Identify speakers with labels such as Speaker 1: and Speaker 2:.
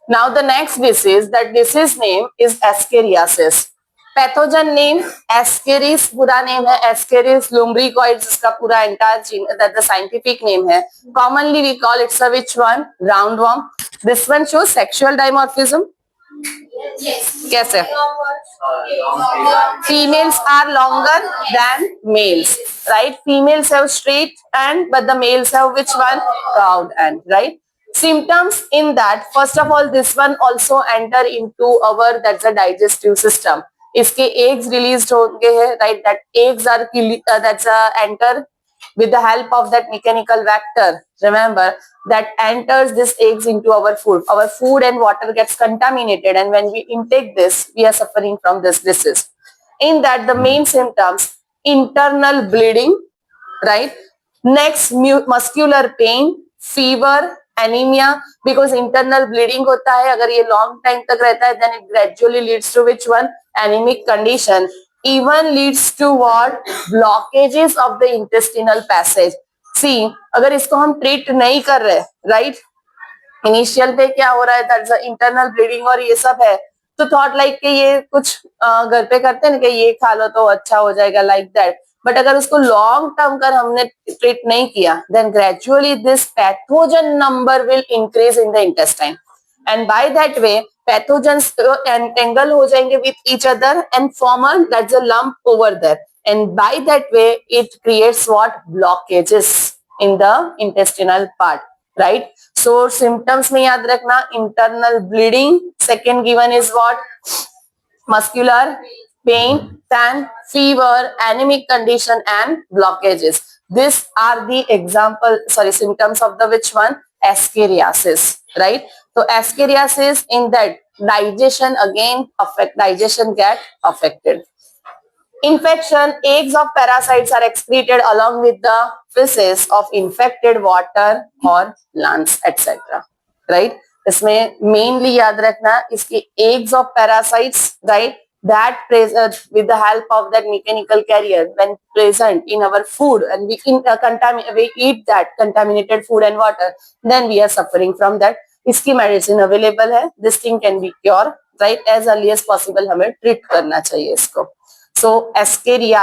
Speaker 1: Now the next disease, that disease name is Ascariasis. Pathogen name Ascaris, पूरा name है Ascaris lumbricoides, इसका पूरा entire that the scientific name है. Commonly we call it which one? Roundworm. This one shows sexual dimorphism. Yes. कैसे? Females are longer than males, right? Females have straight end, but the males have which one? Curved end, right? Symptoms in that, first of all, this one also enter into our, that's a digestive system. इसके eggs released होंगे हैं, right? That eggs are that's enter with the help of that mechanical vector. Remember that enters this eggs into our food. Our food and water gets contaminated, and when we intake this, we are suffering from this disease. In that, the main symptoms: internal bleeding, right? Next, muscular pain, fever, anemia, because internal bleeding होता है, अगर ये long time तक रहता है, then it gradually leads to which one? Anemic condition. Even leads to what? Blockages of the intestinal passage. See, अगर इसको हम treat नहीं कर रहे, right? इनिशियल पे क्या हो रहा है, दैट्स इंटरनल ब्लीडिंग और ये सब है, तो थॉट लाइक कि ये कुछ घर पे करते हैं ना कि ये खा लो तो अच्छा हो जाएगा, लाइक दैट. बट अगर उसको लॉन्ग टर्म कर हमने ट्रीट नहीं किया, then gradually this pathogen number will increase in the intestine, and by that way pathogens entangle हो जाएंगे with each other and form a that's a lump over there, and by that way it creates what? Blockages in the intestinal part, right? So symptoms में याद रखना, internal bleeding, second given is what? Muscular pain, then fever, anemic condition and blockages. These are the symptoms of the which one? Ascariasis, right? So ascariasis, in that digestion again digestion get affected. Infection, eggs of parasites are excreted along with the feces of infected water or plants, etc. Right? इसमें mainly याद रखना इसके eggs of parasites, right? That present with the help of that mechanical carrier when present in our food, and we eat that contaminated food and water, then we are suffering from that. इसकी medicine available है. This thing can be cured, right? As early as possible हमें treat करना चाहिए इसको. So Ascaria